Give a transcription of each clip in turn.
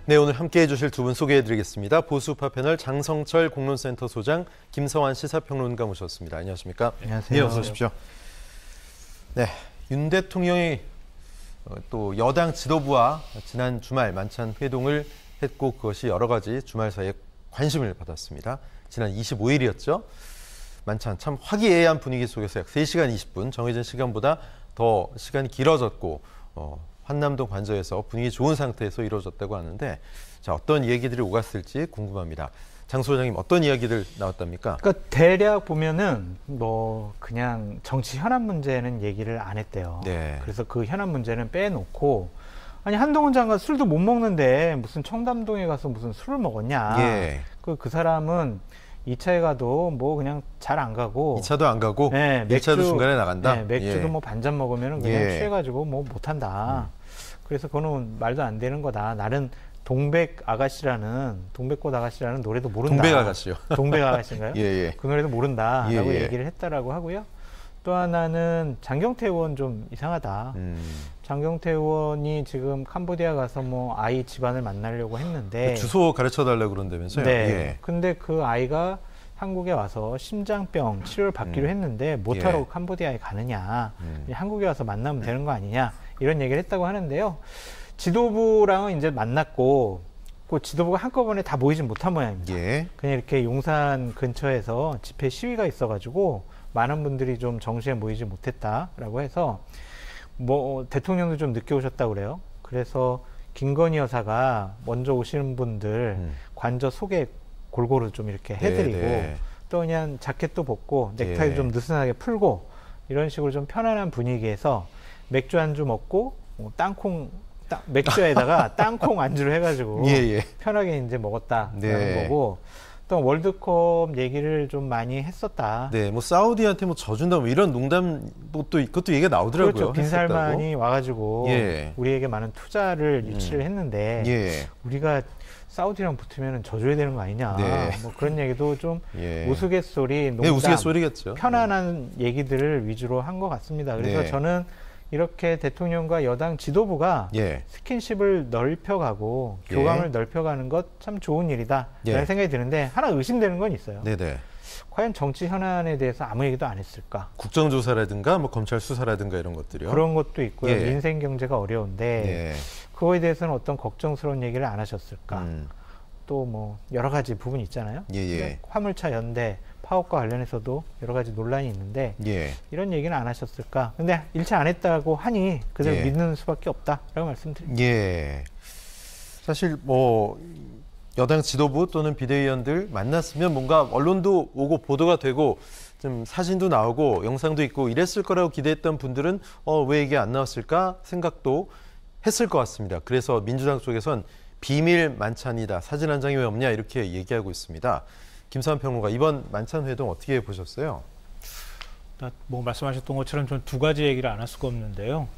네, 오늘 함께해 주실 두 분 소개해드리겠습니다. 보수우파 패널 장성철 공론센터 소장, 김서환 시사평론가 모셨습니다. 안녕하십니까? 안녕하세요. 네, 어서 오십시오. 네, 윤 대통령이 또 여당 지도부와 지난 주말 만찬 회동을 했고 그것이 여러 가지 주말 사이에 관심을 받았습니다. 지난 25일이었죠. 만찬 참 화기애애한 분위기 속에서 약 3시간 20분, 정해진 시간보다 더 시간이 길어졌고 한남동 관저에서 분위기 좋은 상태에서 이루어졌다고 하는데, 자, 어떤 얘기들이 오갔을지 궁금합니다. 장 소장님, 어떤 이야기들 나왔답니까? 그러니까 대략 보면은 뭐 그냥 정치 현안 문제는 얘기를 안 했대요. 네. 그래서 그 현안 문제는 빼놓고, 아니 한동훈 장관 술도 못 먹는데 무슨 청담동에 가서 무슨 술을 먹었냐. 예. 그 사람은 2차에 가도 뭐 그냥 잘 안 가고 2차도 안 가고 네, 1차도 중간에 나간다. 네, 맥주도 뭐 반잔 먹으면 그냥 취해가지고 뭐 못한다. 그래서 그거는 말도 안 되는 거다. 나는 동백꽃 아가씨라는 노래도 모른다. 동백 아가씨요. 동백 아가씨인가요? 예. 그 노래도 모른다라고 예. 얘기를 했다라고 하고요. 또 하나는 장경태 의원 좀 이상하다. 장경태 의원이 지금 캄보디아 가서 뭐 아이 집안을 만나려고 했는데 주소 가르쳐 달라고 그런다면서요? 네. 예. 근데 그 아이가 한국에 와서 심장병 치료를 받기로 했는데 못하러 캄보디아에 가느냐. 한국에 와서 만나면 되는 거 아니냐. 이런 얘기를 했다고 하는데요. 지도부랑은 이제 만났고 그 지도부가 한꺼번에 다 모이진 못한 모양입니다. 예. 그냥 이렇게 용산 근처에서 집회 시위가 있어가지고 많은 분들이 좀 정시에 모이지 못했다라고 해서 뭐 대통령도 좀 늦게 오셨다고 그래요. 그래서 김건희 여사가 먼저 오시는 분들 관저 소개 골고루 좀 이렇게 해드리고 또 그냥 자켓도 벗고 넥타이도 좀 느슨하게 풀고 이런 식으로 좀 편안한 분위기에서 맥주 안주 먹고 맥주에다가 땅콩 안주를 해가지고 편하게 이제 먹었다라는 거고, 또 월드컵 얘기를 좀 많이 했었다. 네, 뭐 사우디한테 뭐 져준다 뭐 이런 농담 그것도 얘기가 나오더라고요. 그렇죠. 빈살만이 와가지고 우리에게 많은 투자를 유치를 했는데 우리가 사우디랑 붙으면 져줘야 되는 거 아니냐. 뭐 그런 얘기도 좀 우스갯소리, 농담, 우스갯소리겠죠. 편안한 얘기들을 위주로 한 것 같습니다. 그래서 저는 이렇게 대통령과 여당 지도부가 스킨십을 넓혀가고 교감을 넓혀가는 것 참 좋은 일이다 라는 생각이 드는데, 하나 의심되는 건 있어요. 과연 정치 현안에 대해서 아무 얘기도 안 했을까? 국정조사라든가 뭐 검찰 수사라든가 이런 것들이요. 그런 것도 있고요. 민생 경제가 어려운데 그거에 대해서는 어떤 걱정스러운 얘기를 안 하셨을까? 또 뭐 여러 가지 부분이 있잖아요. 화물차 연대 파업과 관련해서도 여러 가지 논란이 있는데 이런 얘기는 안 하셨을까? 근데 일치 안 했다고 하니 그대로 믿는 수밖에 없다라고 말씀드립니다. 사실 뭐 여당 지도부 또는 비대위원들 만났으면 뭔가 언론도 오고 보도가 되고 좀 사진도 나오고 영상도 있고 이랬을 거라고 기대했던 분들은 왜 이게 안 나왔을까 생각도 했을 것 같습니다. 그래서 민주당 쪽에선 비밀 만찬이다, 사진 한 장이 왜 없냐 이렇게 얘기하고 있습니다. 김서환 평론가, 이번 만찬 회동 어떻게 보셨어요? 뭐 말씀하셨던 것처럼 좀 두 가지 얘기를 안 할 수가 없는데요.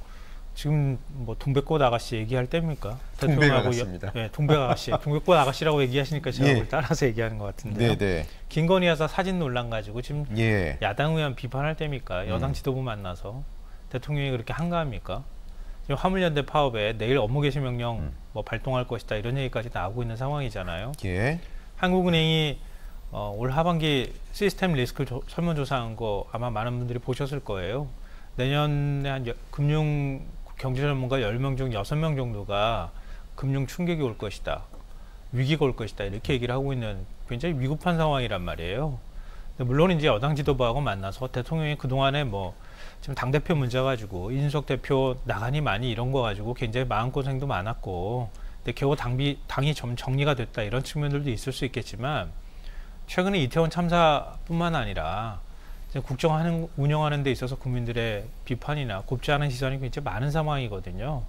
지금 뭐 동백꽃 아가씨 얘기할 때입니까? 동백 아가씨입니다. 동백 아가씨. 동백꽃 아가씨라고 얘기하시니까 제가 그걸 따라서 얘기하는 것 같은데요. 김건희 여사 사진 논란 가지고 지금 야당 의원 비판할 때입니까? 여당 지도부 만나서 대통령이 그렇게 한가합니까? 지금 화물연대 파업에 내일 업무 개시 명령 뭐 발동할 것이다 이런 얘기까지 나오고 있는 상황이잖아요. 한국은행이 올 하반기 시스템 리스크 설문조사한 거 아마 많은 분들이 보셨을 거예요. 내년에 한 금융 경제 전문가 10명 중 6명 정도가 금융 충격이 올 것이다, 위기가 올 것이다 이렇게 얘기를 하고 있는 굉장히 위급한 상황이란 말이에요. 근데 물론 이제 여당 지도부하고 만나서 대통령이 그동안에 뭐 지금 당대표 문제 가지고 이준석 대표 나가니 많이 이런 거 가지고 굉장히 마음고생도 많았고, 근데 겨우 당이 좀 정리가 됐다 이런 측면들도 있을 수 있겠지만, 최근에 이태원 참사뿐만 아니라 국정 운영하는 데 있어서 국민들의 비판이나 곱지 않은 시선이 굉장히 많은 상황이거든요.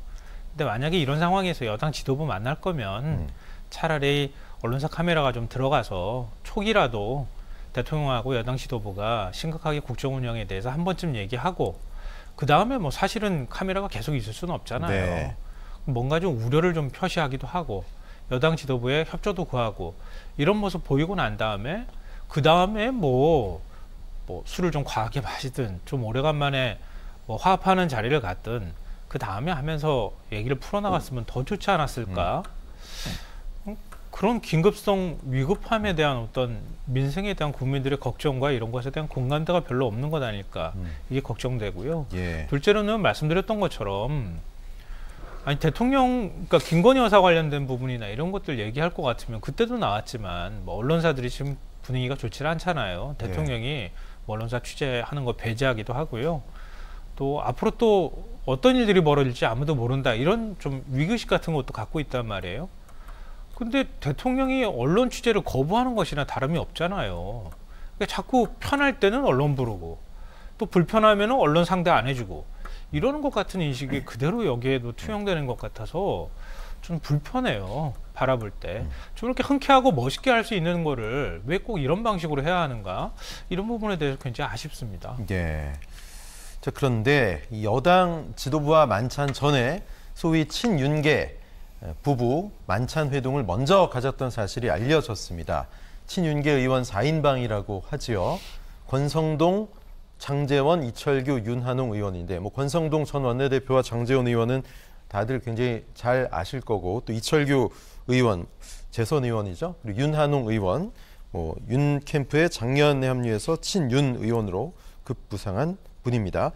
근데 만약에 이런 상황에서 여당 지도부 만날 거면 차라리 언론사 카메라가 좀 들어가서 초기라도 대통령하고 여당 지도부가 심각하게 국정 운영에 대해서 한 번쯤 얘기하고, 그 다음에 뭐 사실은 카메라가 계속 있을 수는 없잖아요. 뭔가 좀 우려를 좀 표시하기도 하고 여당 지도부에 협조도 구하고 이런 모습 보이고 난 다음에 그 다음에 뭐 술을 좀 과하게 마시든 좀 오래간만에 뭐 화합하는 자리를 갖든 그 다음에 하면서 얘기를 풀어나갔으면 더 좋지 않았을까? 그런 긴급성 위급함에 대한 어떤 민생에 대한 국민들의 걱정과 이런 것에 대한 공감대가 별로 없는 것 아닐까 이게 걱정되고요. 예. 둘째로는 말씀드렸던 것처럼 아니 대통령 그러니까 김건희 여사 관련된 부분이나 이런 것들 얘기할 것 같으면 그때도 나왔지만 뭐 언론사들이 지금 분위기가 좋지 않잖아요. 대통령이 뭐 언론사 취재하는 거 배제하기도 하고요. 또 앞으로 또 어떤 일들이 벌어질지 아무도 모른다 이런 좀 위기의식 같은 것도 갖고 있단 말이에요. 근데 대통령이 언론 취재를 거부하는 것이나 다름이 없잖아요. 그러니까 자꾸 편할 때는 언론 부르고 또 불편하면 언론 상대 안 해주고 이러는 것 같은 인식이 그대로 여기에도 투영되는 것 같아서 좀 불편해요. 바라볼 때. 좀 이렇게 흔쾌하고 멋있게 할 수 있는 거를 왜 꼭 이런 방식으로 해야 하는가 이런 부분에 대해서 굉장히 아쉽습니다. 예. 자, 그런데 이 여당 지도부와 만찬 전에 소위 친윤계 부부 만찬 회동을 먼저 가졌던 사실이 알려졌습니다. 친윤계 의원 4인방이라고 하지요. 권성동, 장제원, 이철규, 윤한홍 의원인데 뭐 권성동 전 원내대표와 장제원 의원은 다들 굉장히 잘 아실 거고 또 이철규 의원, 재선 의원이죠. 그리고 윤한홍 의원, 뭐 윤 캠프에 작년에 합류해서 친윤 의원으로 급부상한 분입니다.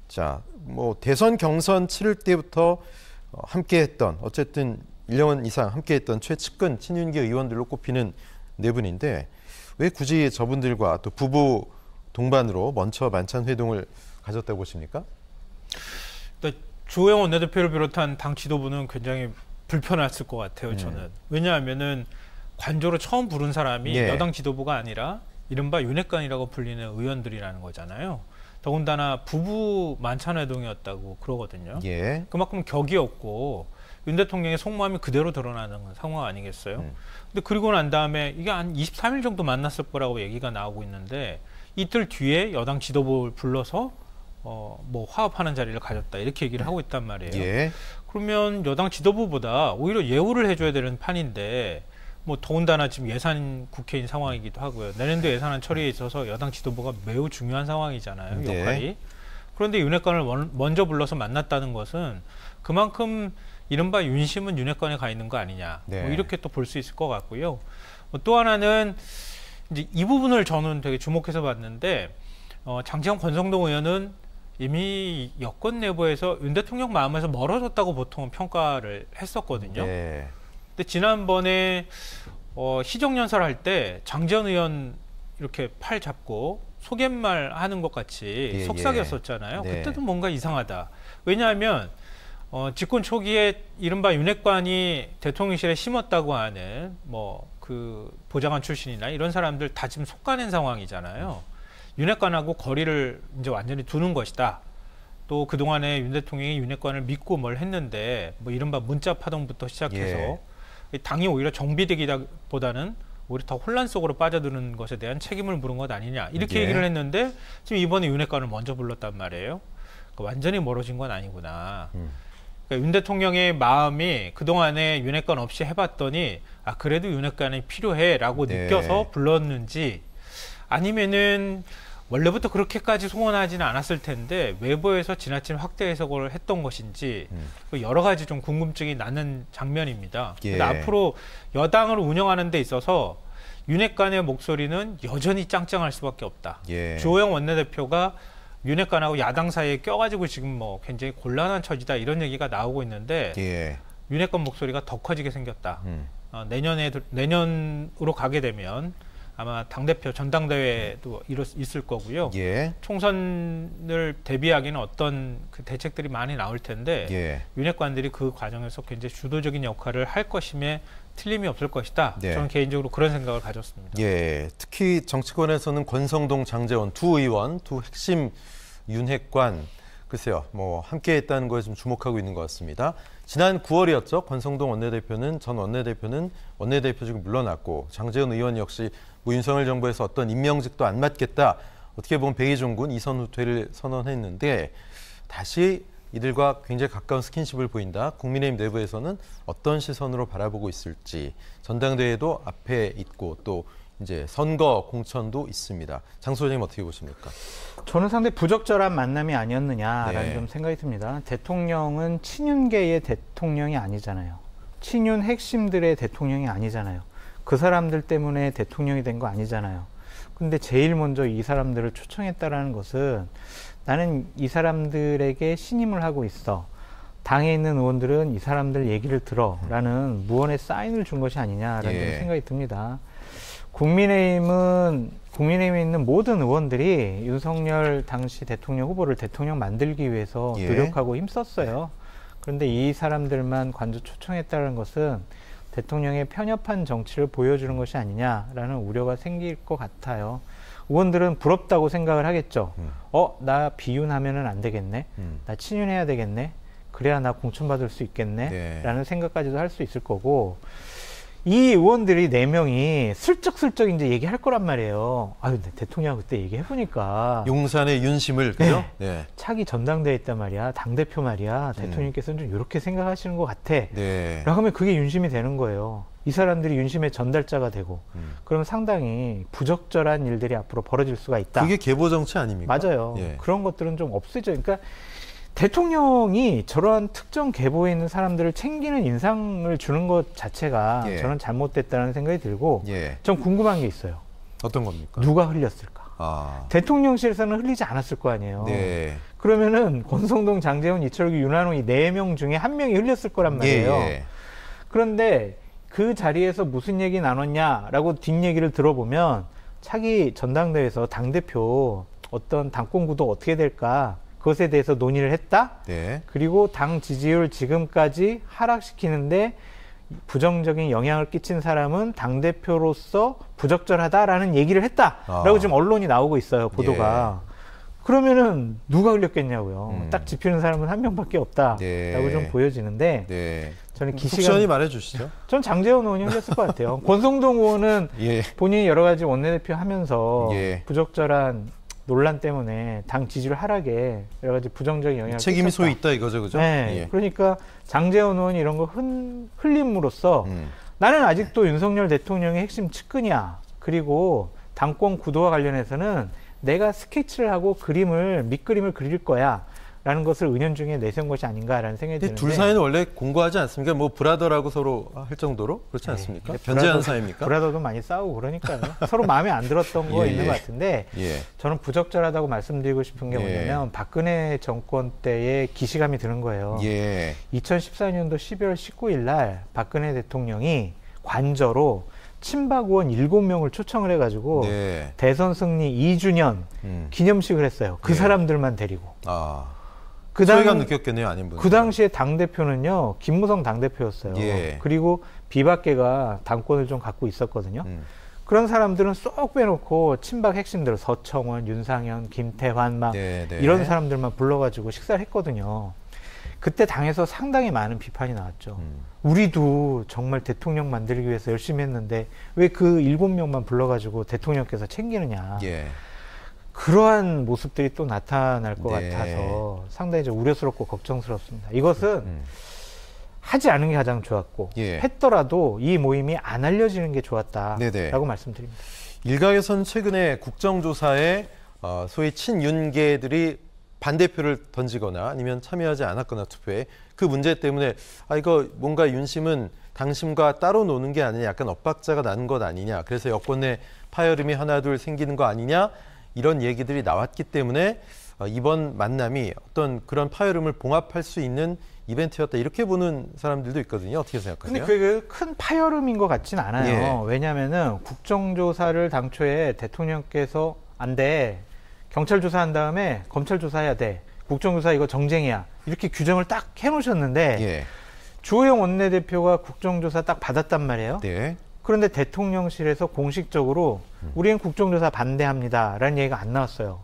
자, 뭐 대선 경선 치를 때부터 함께했던 어쨌든 1년 이상 함께했던 최측근 친윤계 의원들로 꼽히는 네 분인데 왜 굳이 저분들과 또 부부 동반으로 먼저 만찬 회동을 가졌다고 보십니까? 주호영 원내대표를 비롯한 당 지도부는 굉장히 불편했을 것 같아요. 저는. 왜냐하면은 관조로 처음 부른 사람이 여당 지도부가 아니라 이른바 윤핵관이라고 불리는 의원들이라는 거잖아요. 더군다나 부부 만찬회동이었다고 그러거든요. 그만큼 격이 없고 윤 대통령의 속마음이 그대로 드러나는 상황 아니겠어요? 근데 그리고 난 다음에 이게 한 23일 정도 만났을 거라고 얘기가 나오고 있는데 이틀 뒤에 여당 지도부를 불러서 뭐 화합하는 자리를 가졌다 이렇게 얘기를 하고 있단 말이에요. 그러면 여당 지도부보다 오히려 예우를 해줘야 되는 판인데 뭐 더군다나 지금 예산 국회인 상황이기도 하고요. 내년도 예산안 처리에 있어서 여당 지도부가 매우 중요한 상황이잖아요. 역할이. 그런데 윤핵관을 먼저 불러서 만났다는 것은 그만큼 이른바 윤심은 윤핵관에 가 있는 거 아니냐. 뭐 이렇게 또 볼 수 있을 것 같고요. 또 하나는 이제 이 부분을 저는 되게 주목해서 봤는데 장제원 권성동 의원은 이미 여권 내부에서 윤 대통령 마음에서 멀어졌다고 보통 평가를 했었거든요. 근데 지난번에 시정연설 할 때 장제원 의원 이렇게 팔 잡고 소갯말 하는 것 같이 속삭였었잖아요. 그때도 뭔가 이상하다. 왜냐하면 집권 초기에 이른바 윤핵관이 대통령실에 심었다고 하는 뭐 그 보좌관 출신이나 이런 사람들 다 지금 속가낸 상황이잖아요. 윤핵관하고 거리를 이제 완전히 두는 것이다. 또 그동안에 윤 대통령이 윤핵관을 믿고 뭘 했는데 뭐 이른바 문자 파동부터 시작해서 당이 오히려 정비되기보다는 오히려 더 혼란 속으로 빠져드는 것에 대한 책임을 물은 것 아니냐 이렇게 얘기를 했는데 지금 이번에 윤핵관을 먼저 불렀단 말이에요. 그러니까 완전히 멀어진 건 아니구나. 그러니까 윤 대통령의 마음이 그동안에 윤핵관 없이 해봤더니 아 그래도 윤핵관이 필요해라고 느껴서 불렀는지 아니면은 원래부터 그렇게까지 소원하지는 않았을 텐데 외부에서 지나친 확대 해석을 했던 것인지 여러 가지 좀 궁금증이 나는 장면입니다. 근데 앞으로 여당을 운영하는 데 있어서 윤핵관의 목소리는 여전히 짱짱할 수밖에 없다. 주호영 원내대표가 윤핵관하고 야당 사이에 껴가지고 지금 뭐 굉장히 곤란한 처지다 이런 얘기가 나오고 있는데 윤핵관 목소리가 더 커지게 생겼다. 내년으로 가게 되면 아마 당대표 전당대회도 있을 거고요. 총선을 대비하기는 어떤 그 대책들이 많이 나올 텐데 윤핵관들이 그 과정에서 굉장히 주도적인 역할을 할 것임에 틀림이 없을 것이다. 저는 개인적으로 그런 생각을 가졌습니다. 특히 정치권에서는 권성동, 장제원 두 의원, 두 핵심 윤핵관 글쎄요, 뭐 함께했다는 거에 좀 주목하고 있는 것 같습니다. 지난 9월이었죠. 권성동 원내대표는 전 원내대표는 원내대표직을 물러났고 장제원 의원 역시 뭐 윤석열 정부에서 어떤 임명직도 안 맡겠다. 어떻게 보면 백의종군 이선 후퇴를 선언했는데 다시 이들과 굉장히 가까운 스킨십을 보인다. 국민의힘 내부에서는 어떤 시선으로 바라보고 있을지 전당대회도 앞에 있고 또 이제 선거 공천도 있습니다. 장 소장님 어떻게 보십니까? 저는 상당히 부적절한 만남이 아니었느냐라는 좀 생각이 듭니다. 대통령은 친윤계의 대통령이 아니잖아요. 친윤 핵심들의 대통령이 아니잖아요. 그 사람들 때문에 대통령이 된 거 아니잖아요. 근데 제일 먼저 이 사람들을 초청했다라는 것은 나는 이 사람들에게 신임을 하고 있어. 당에 있는 의원들은 이 사람들 얘기를 들어. 라는 무언의 사인을 준 것이 아니냐라는 예. 생각이 듭니다. 국민의힘에 있는 모든 의원들이 윤석열 당시 대통령 후보를 대통령 만들기 위해서 예. 노력하고 힘썼어요. 그런데 이 사람들만 관저 초청했다는 것은 대통령의 편협한 정치를 보여주는 것이 아니냐라는 우려가 생길 것 같아요. 의원들은 부럽다고 생각을 하겠죠. 나 비윤하면은 안 되겠네. 나 친윤해야 되겠네. 그래야 나 공천받을 수 있겠네. 네. 라는 생각까지도 할 수 있을 거고, 이 의원들이 4명이 슬쩍슬쩍 이제 얘기할 거란 말이에요. 아유, 대통령 그때 얘기해보니까. 용산의 윤심을, 그죠? 네. 차기 전당대회 있단 말이야. 당대표 말이야. 대통령께서는 좀 이렇게 생각하시는 것 같아. 네. 라고 하면 그게 윤심이 되는 거예요. 이 사람들이 윤심의 전달자가 되고, 그러면 상당히 부적절한 일들이 앞으로 벌어질 수가 있다. 그게 계보 정치 아닙니까? 맞아요. 예. 그런 것들은 좀 없어져. 그러니까 대통령이 저러한 특정 계보에 있는 사람들을 챙기는 인상을 주는 것 자체가 예. 저는 잘못됐다는 생각이 들고, 예. 전 궁금한 게 있어요. 어떤 겁니까? 누가 흘렸을까? 대통령실에서는 흘리지 않았을 거 아니에요. 네. 그러면은 권성동, 장제원, 이철규, 윤한홍 이 4명 중에 1명이 흘렸을 거란 말이에요. 예. 그런데 그 자리에서 무슨 얘기 나눴냐라고 뒷얘기를 들어보면 차기 전당대회에서 당대표 어떤 당권구도 어떻게 될까 그것에 대해서 논의를 했다. 네. 그리고 당 지지율 지금까지 하락시키는데 부정적인 영향을 끼친 사람은 당대표로서 부적절하다라는 얘기를 했다라고 지금 언론이 나오고 있어요. 보도가. 예. 그러면은 누가 흘렸겠냐고요. 딱 짚히는 사람은 1명밖에 없다라고 네. 좀 보여지는데 네. 저는 푹시원히 말해주시죠. 전 장제원 의원이 흘렸을 것 같아요. 권성동 의원은 예. 본인이 여러 가지 원내대표 하면서 예. 부적절한 논란 때문에 당 지지율 하락에 여러 가지 부정적인 영향을 책임이 끼쳤다. 소위 있다 이거죠, 그죠? 네. 예. 그러니까 장제원 의원이 이런 거 흘림으로써 나는 아직도 윤석열 대통령의 핵심 측근이야. 그리고 당권 구도와 관련해서는 내가 스케치를 하고 밑그림을 그릴 거야. 라는 것을 은연중에 내세운 것이 아닌가라는 생각이 드는데 둘 사이는 원래 공고하지 않습니까? 뭐 브라더라고 서로 할 정도로 그렇지 않습니까? 변제한 사이입니까? 브라더도 많이 싸우고 그러니까요. 서로 마음에 안 들었던 거 있는 것 같은데 저는 부적절하다고 말씀드리고 싶은 게 뭐냐면 박근혜 정권 때의 기시감이 드는 거예요. 2014년도 12월 19일 날 박근혜 대통령이 관저로 친박 의원 7명을 초청을 해가지고 대선 승리 2주년 기념식을 했어요. 그 사람들만 데리고. 소외감 느꼈겠네요, 아닌 분. 그 당시에 당대표는요, 김무성 당대표였어요. 그리고 비박계가 당권을 좀 갖고 있었거든요. 그런 사람들은 쏙 빼놓고 친박 핵심들, 서청원, 윤상현, 김태환 이런 사람들만 불러가지고 식사를 했거든요. 그때 당에서 상당히 많은 비판이 나왔죠. 우리도 정말 대통령 만들기 위해서 열심히 했는데 왜 그 7명만 불러가지고 대통령께서 챙기느냐. 그러한 모습들이 또 나타날 것 같아서 상당히 좀 우려스럽고 걱정스럽습니다. 이것은 하지 않은 게 가장 좋았고 했더라도 이 모임이 안 알려지는 게 좋았다라고 말씀드립니다. 일각에서는 최근에 국정조사에 소위 친윤계들이 반대표를 던지거나 아니면 참여하지 않았거나 투표에 그 문제 때문에 이거 뭔가 윤심은 당심과 따로 노는 게 아니냐, 약간 엇박자가 나는 것 아니냐, 그래서 여권 내 파열음이 하나둘 생기는 거 아니냐, 이런 얘기들이 나왔기 때문에 이번 만남이 어떤 그런 파열음을 봉합할 수 있는 이벤트였다, 이렇게 보는 사람들도 있거든요. 어떻게 생각하세요? 근데 그게 큰 파열음인 것 같진 않아요. 왜냐하면은 국정조사를 당초에 대통령께서 안 돼, 경찰 조사한 다음에 검찰 조사해야 돼, 국정조사 이거 정쟁이야, 이렇게 규정을 딱 해놓으셨는데 주호영 원내대표가 국정조사 딱 받았단 말이에요. 그런데 대통령실에서 공식적으로 우리는 국정조사 반대합니다라는 얘기가 안 나왔어요.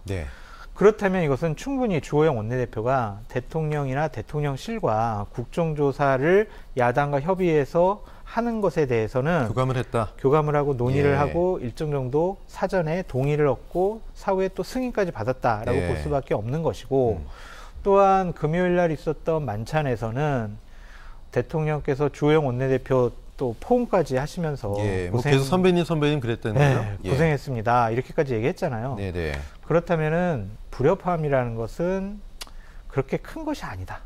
그렇다면 이것은 충분히 주호영 원내대표가 대통령이나 대통령실과 국정조사를 야당과 협의해서 하는 것에 대해서는 교감을 하고 논의를 하고 일정 정도 사전에 동의를 얻고 사후에 또 승인까지 받았다라고 볼 수밖에 없는 것이고, 또한 금요일 날 있었던 만찬에서는 대통령께서 주호영 원내대표 또 포옹까지 하시면서 뭐 계속 선배님 그랬다는 거죠? 고생했습니다, 이렇게까지 얘기했잖아요. 그렇다면은 불협화음이라는 것은 그렇게 큰 것이 아니다.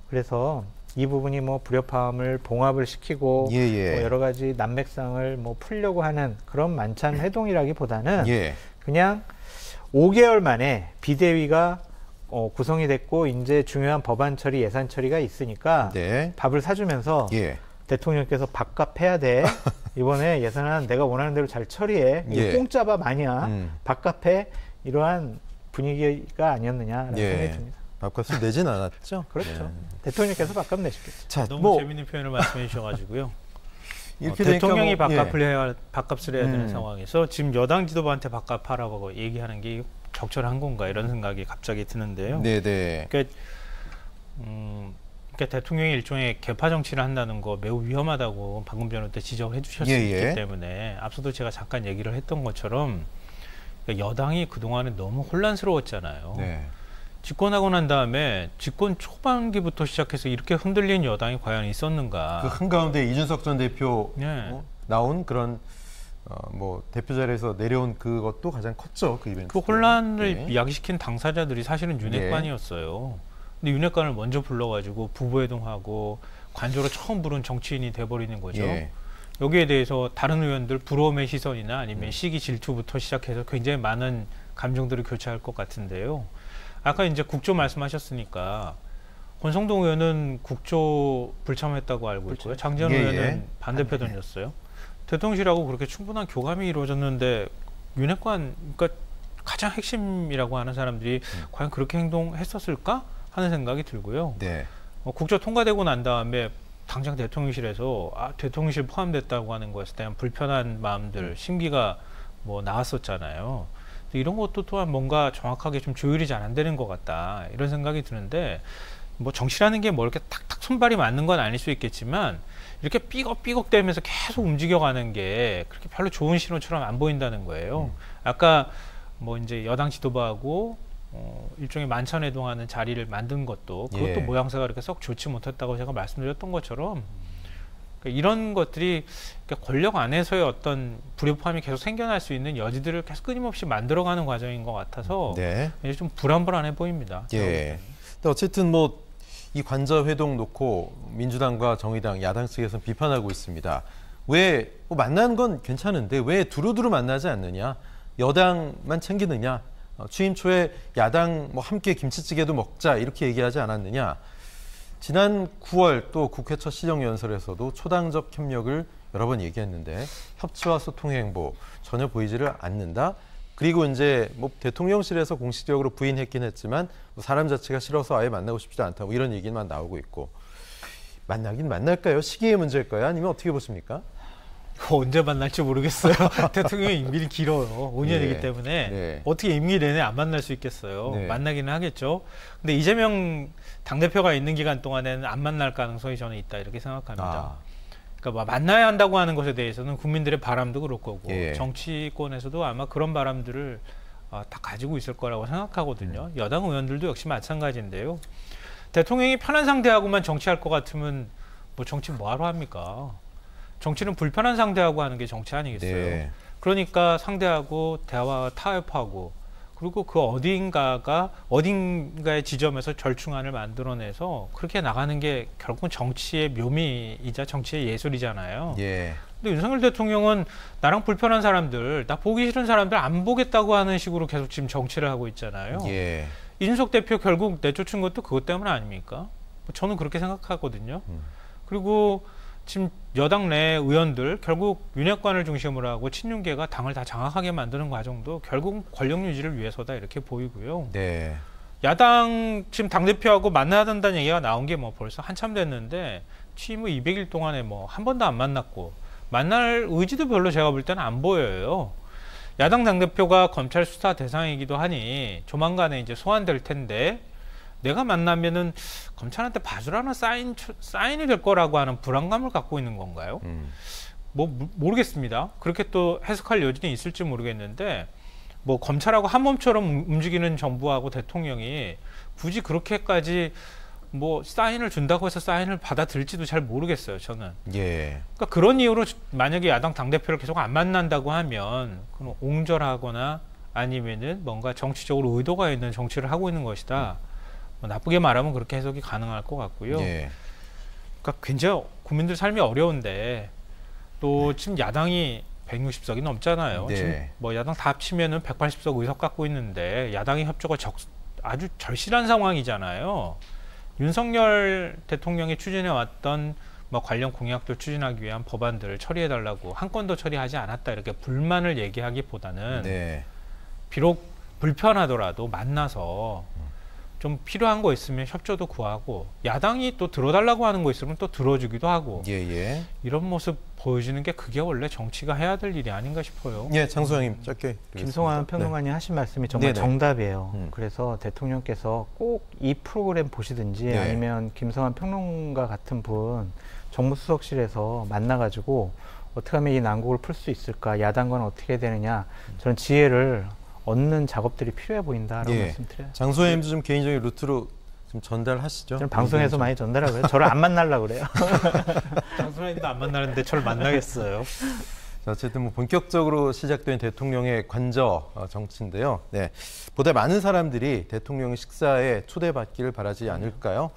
그래서 이 부분이 뭐 불협화음을 봉합을 시키고 뭐 여러 가지 난맥상을 뭐 풀려고 하는 그런 만찬 회동이라기보다는 그냥 5개월 만에 비대위가 구성이 됐고 이제 중요한 법안 처리, 예산 처리가 있으니까 밥을 사주면서 대통령께서 밥값 해야 돼. 이번에 예산안 내가 원하는 대로 잘 처리해. 이거 공짜 밥 아니야. 밥값 해. 이러한 분위기가 아니었느냐라는 생각이 듭니다. 밥값을 내진 않았죠? 그렇죠. 대통령께서 밥값 내시겠죠. 자, 너무 재밌는 표현을 말씀해 주셔가지고요. 대통령이 밥값을 해야 되는 상황에서 지금 여당 지도부한테 밥값하라고 얘기하는 게 적절한 건가 이런 생각이 갑자기 드는데요. 그러니까 대통령이 일종의 개파 정치를 한다는 거 매우 위험하다고 방금 전에 지적을 해주셨기 때문에 앞서도 제가 잠깐 얘기를 했던 것처럼 여당이 그동안에 너무 혼란스러웠잖아요. 집권하고 난 다음에 집권 초반기부터 시작해서 이렇게 흔들린 여당이 과연 있었는가. 그 한가운데 이준석 전 대표 나온 그런 뭐 대표 자리에서 내려온 그것도 가장 컸죠. 그 이벤트. 그 혼란을 야기시킨 당사자들이 사실은 윤핵관이었어요. 근데 윤핵관을 먼저 불러가지고 부부회동하고 관저로 처음 부른 정치인이 돼버리는 거죠. 여기에 대해서 다른 의원들 부러움의 시선이나 아니면 시기 질투부터 시작해서 굉장히 많은 감정들을 교차할 것 같은데요. 아까 이제 국조 말씀하셨으니까 권성동 의원은 국조 불참했다고 알고 있고요. 장재현 의원은 반대표던이었어요. 대통령실하고 그렇게 충분한 교감이 이루어졌는데 윤핵관, 그러니까 가장 핵심이라고 하는 사람들이 과연 그렇게 행동했었을까 하는 생각이 들고요. 국조 통과되고 난 다음에 당장 대통령실에서 대통령실 포함됐다고 하는 것에 대한 불편한 마음들, 심기가 뭐 나왔었잖아요. 이런 것도 또한 뭔가 정확하게 좀 조율이 잘 안 되는 것 같다 이런 생각이 드는데 뭐 정치라는 게 뭐 이렇게 탁탁 손발이 맞는 건 아닐 수 있겠지만 이렇게 삐걱삐걱대면서 계속 움직여가는 게 그렇게 별로 좋은 신호처럼 안 보인다는 거예요. 아까 뭐 이제 여당 지도부하고 일종의 만찬회동하는 자리를 만든 것도 그것도 모양새가 그렇게 썩 좋지 못했다고 제가 말씀드렸던 것처럼 이런 것들이 권력 안에서의 어떤 불협화음이 계속 생겨날 수 있는 여지들을 계속 끊임없이 만들어가는 과정인 것 같아서 이제 좀 불안불안해 보입니다. 근데 어쨌든 뭐 이 관저 회동 놓고 민주당과 정의당, 야당 측에서는 비판하고 있습니다. 왜 만나는 건 괜찮은데 왜 두루두루 만나지 않느냐? 여당만 챙기느냐? 취임 초에 야당 뭐 함께 김치찌개도 먹자 이렇게 얘기하지 않았느냐? 지난 9월 또 국회 첫 시정연설에서도 초당적 협력을 여러 번 얘기했는데 협치와 소통의 행보 전혀 보이지를 않는다. 그리고 이제 뭐 대통령실에서 공식적으로 부인했긴 했지만 뭐 사람 자체가 싫어서 아예 만나고 싶지 않다고 이런 얘기만 나오고 있고 만나긴 만날까요? 시기의 문제일까요? 아니면 어떻게 보십니까? 언제 만날지 모르겠어요. 대통령의 임기는 길어요. 5년이기 때문에 어떻게 임기 내내 안 만날 수 있겠어요. 만나기는 하겠죠. 근데 이재명 당대표가 있는 기간 동안에는 안 만날 가능성이 저는 있다 이렇게 생각합니다. 그러니까 만나야 한다고 하는 것에 대해서는 국민들의 바람도 그럴 거고 정치권에서도 아마 그런 바람들을 다 가지고 있을 거라고 생각하거든요. 여당 의원들도 역시 마찬가지인데요. 대통령이 편한 상대하고만 정치할 것 같으면 뭐 정치 뭐하러 합니까? 정치는 불편한 상대하고 하는 게 정치 아니겠어요. 그러니까 상대하고 대화 타협하고 그리고 그 어딘가의 지점에서 절충안을 만들어내서 그렇게 나가는 게 결국은 정치의 묘미이자 정치의 예술이잖아요. 근데 윤석열 대통령은 나랑 불편한 사람들, 나 보기 싫은 사람들 안 보겠다고 하는 식으로 계속 지금 정치를 하고 있잖아요. 이준석 대표 결국 내쫓은 것도 그것 때문 아닙니까? 저는 그렇게 생각하거든요. 그리고 지금 여당 내 의원들 결국 윤핵관을 중심으로 하고 친윤계가 당을 다 장악하게 만드는 과정도 결국 권력 유지를 위해서다 이렇게 보이고요. 야당 지금 당대표하고 만나야 된다는 얘기가 나온 게 뭐 벌써 한참 됐는데 취임 후 200일 동안에 뭐 한 번도 안 만났고 만날 의지도 별로 제가 볼 때는 안 보여요. 야당 당대표가 검찰 수사 대상이기도 하니 조만간에 이제 소환될 텐데 내가 만나면은 검찰한테 봐주라는 사인이 될 거라고 하는 불안감을 갖고 있는 건가요? 뭐 모르겠습니다. 그렇게 또 해석할 여지는 있을지 모르겠는데 뭐 검찰하고 한 몸처럼 움직이는 정부하고 대통령이 굳이 그렇게까지 뭐 사인을 준다고 해서 사인을 받아들일지도 잘 모르겠어요. 저는. 그러니까 그런 이유로 만약에 야당 당대표를 계속 안 만난다고 하면 그건 옹졸하거나 아니면은 뭔가 정치적으로 의도가 있는 정치를 하고 있는 것이다. 뭐 나쁘게 말하면 그렇게 해석이 가능할 것 같고요. 그러니까 굉장히 국민들 삶이 어려운데 또 지금 야당이 160석이 넘잖아요. 네. 지금 뭐 야당 다 합치면은 180석 의석 갖고 있는데 야당의 협조가 아주 절실한 상황이잖아요. 윤석열 대통령이 추진해 왔던 뭐 관련 공약들 추진하기 위한 법안들을 처리해달라고 한 건도 처리하지 않았다 이렇게 불만을 얘기하기보다는 네. 비록 불편하더라도 만나서 좀 필요한 거 있으면 협조도 구하고 야당이 또 들어달라고 하는 거 있으면 또 들어주기도 하고 예. 이런 모습 보여주는 게 그게 원래 정치가 해야 될 일이 아닌가 싶어요. 예, 장 소장님 짧게. 김성환 평론가님 하신 말씀이 정말 네네. 정답이에요. 그래서 대통령께서 꼭 이 프로그램 보시든지 네. 아니면 김성환 평론가 같은 분 정무수석실에서 만나가지고 어떻게 하면 이 난국을 풀 수 있을까, 야당과는 어떻게 해야 되느냐, 저는 지혜를 얻는 작업들이 필요해 보인다라고 예. 말씀드려요. 장 소장님도 좀 개인적인 루트로 좀 전달하시죠. 저는 방송에서 많이 전달하고요. 저를 안 만나려고 그래요. 장소장님도 안 만나는데 저를 만나겠어요. 자, 어쨌든 뭐 본격적으로 시작된 대통령의 관저 정치인데요. 네, 보다 많은 사람들이 대통령의 식사에 초대받기를 바라지 않을까요?